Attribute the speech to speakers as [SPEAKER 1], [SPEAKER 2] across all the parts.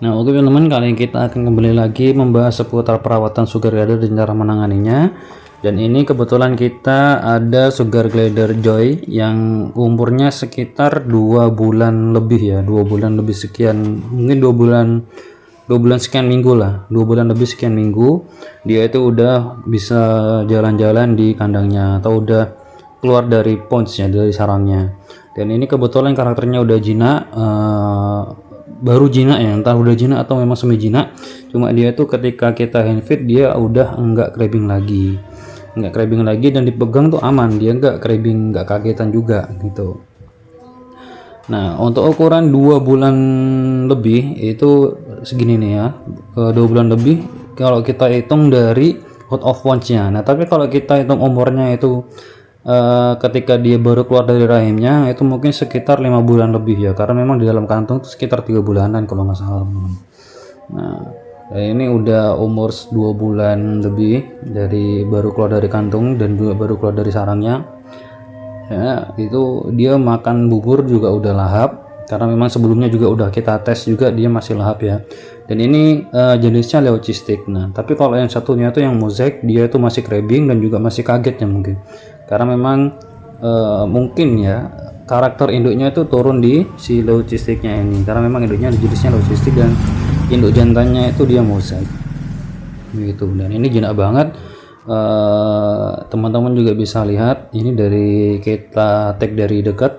[SPEAKER 1] Nah, oke teman-teman, kali ini kita akan kembali lagi membahas seputar perawatan sugar glider dan cara menanganinya. Dan ini kebetulan kita ada sugar glider Joy yang umurnya sekitar 2 bulan lebih ya, 2 bulan lebih sekian, mungkin 2 bulan sekian minggu lah, 2 bulan lebih sekian minggu. Dia itu udah bisa jalan-jalan di kandangnya atau udah keluar dari pouchnya, dari sarangnya. Dan ini kebetulan karakternya udah jinak, baru jinak ya, entah udah jinak atau memang semi jinak. Cuma dia tuh ketika kita hand feed dia udah enggak crabbing lagi, dan dipegang tuh aman, dia enggak crabbing, enggak kagetan juga gitu. Nah, untuk ukuran 2 bulan lebih itu segini nih ya, 2 bulan lebih kalau kita hitung dari out of pouch-nya. Nah, tapi kalau kita hitung umurnya itu ketika dia baru keluar dari rahimnya itu mungkin sekitar 5 bulan lebih ya, karena memang di dalam kantung itu sekitar 3 bulanan kalau nggak salah. Nah, ini udah umur 2 bulan lebih dari baru keluar dari kantung dan juga baru keluar dari sarangnya ya. Itu dia makan bubur juga udah lahap, karena memang sebelumnya juga udah kita tes juga dia masih lahap ya. Dan ini jenisnya leucistic. Nah, tapi kalau yang satunya itu yang mosaic, dia itu masih crabbing dan juga masih kaget ya mungkin, karena memang mungkin ya karakter induknya itu turun di si leucisticnya ini, karena memang induknya jenisnya leucistic dan induk jantannya itu dia mosaic gitu. Dan ini jinak banget, teman-teman juga bisa lihat ini dari kita tag dari dekat,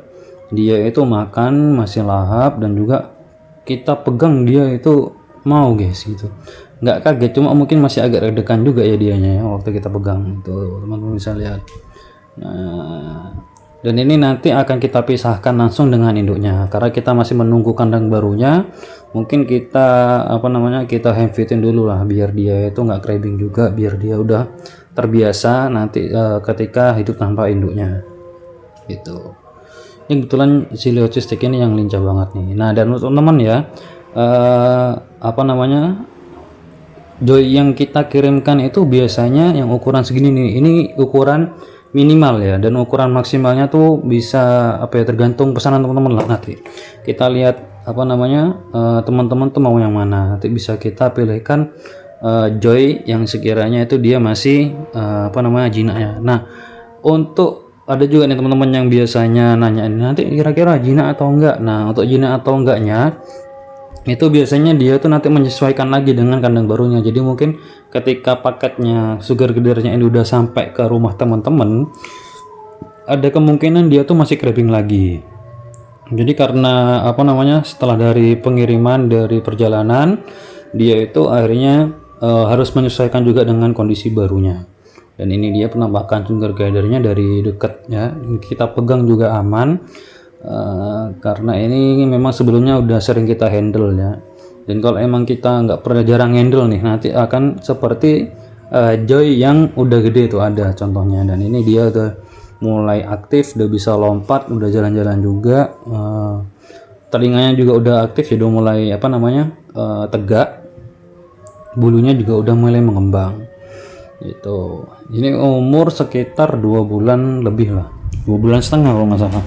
[SPEAKER 1] dia itu makan masih lahap dan juga kita pegang dia itu mau guys gitu, nggak kaget, cuma mungkin masih agak deg-degan juga ya dianya ya waktu kita pegang itu, teman-teman bisa lihat. Nah, dan ini nanti akan kita pisahkan langsung dengan induknya karena kita masih menunggu kandang barunya. Mungkin kita kita hand feedin dulu lah biar dia itu nggak crabbing juga, biar dia udah terbiasa nanti ketika hidup tanpa induknya gitu. Ini kebetulan si leucistic ini yang lincah banget nih. Nah, dan untuk teman-teman ya, Joy yang kita kirimkan itu biasanya yang ukuran segini nih, ini ukuran minimal ya, dan ukuran maksimalnya tuh bisa tergantung pesanan teman-teman lah. Nanti kita lihat teman-teman tuh mau yang mana, nanti bisa kita pilihkan Joy yang sekiranya itu dia masih jinak ya. Nah, untuk ada juga nih teman-teman yang biasanya nanya nanti kira-kira jinak atau enggak. Nah, untuk jinak atau enggaknya itu biasanya dia tuh nanti menyesuaikan lagi dengan kandang barunya. Jadi mungkin ketika paketnya sugar glidernya ini udah sampai ke rumah teman-teman, ada kemungkinan dia tuh masih crabbing lagi. Jadi karena setelah dari pengiriman dari perjalanan, dia itu akhirnya harus menyesuaikan juga dengan kondisi barunya. Dan ini dia penampakan sugar glidernya dari dekat ya, kita pegang juga aman. Karena ini memang sebelumnya udah sering kita handle ya, dan kalau emang kita nggak pernah jarang handle nih, nanti akan seperti Joy yang udah gede itu ada contohnya. Dan ini dia udah mulai aktif, udah bisa lompat, udah jalan-jalan juga, telinganya juga udah aktif ya, udah mulai tegak, bulunya juga udah mulai mengembang gitu. Ini umur sekitar 2 bulan lebih lah, 2 bulan setengah kalau nggak salah.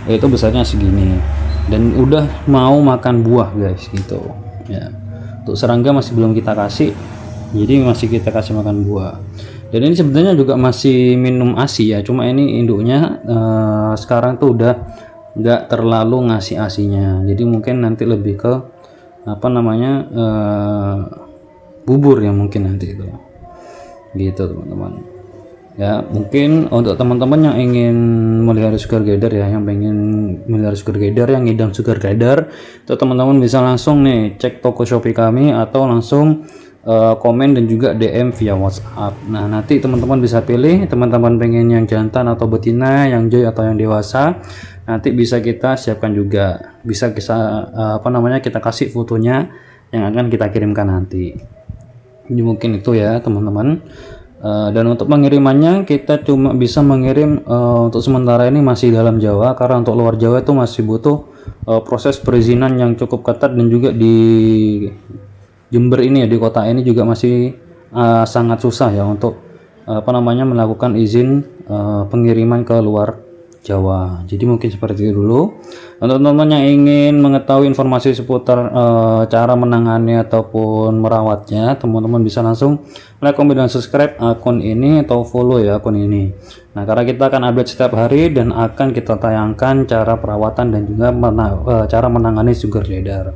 [SPEAKER 1] Itu besarnya segini dan udah mau makan buah guys gitu ya. Untuk serangga masih belum kita kasih, jadi masih kita kasih makan buah. Dan ini sebenarnya juga masih minum ASI ya, cuma ini induknya sekarang tuh udah nggak terlalu ngasih ASInya, jadi mungkin nanti lebih ke bubur ya mungkin nanti itu gitu teman-teman ya. Mungkin untuk teman-teman yang ingin melihara sugar glider ya, yang pengen melihara sugar glider, yang ngidam sugar glider, itu teman-teman bisa langsung nih cek toko Shopee kami atau langsung komen dan juga DM via WhatsApp. Nah, nanti teman-teman bisa pilih, teman-teman pengen yang jantan atau betina, yang Joy atau yang dewasa, nanti bisa kita siapkan juga, bisa kita kasih fotonya yang akan kita kirimkan nanti. Jadi mungkin itu ya teman-teman. Dan untuk pengirimannya kita cuma bisa mengirim untuk sementara ini masih dalam Jawa, karena untuk luar Jawa itu masih butuh proses perizinan yang cukup ketat, dan juga di Jember ini ya, di kota ini juga masih sangat susah ya untuk melakukan izin pengiriman ke luar Jawa. Jadi mungkin seperti itu dulu. Untuk teman-teman yang ingin mengetahui informasi seputar cara menangani ataupun merawatnya, teman-teman bisa langsung like, komen, dan subscribe akun ini atau follow ya akun ini. Nah, karena kita akan update setiap hari dan akan kita tayangkan cara perawatan dan juga cara menangani sugar glider.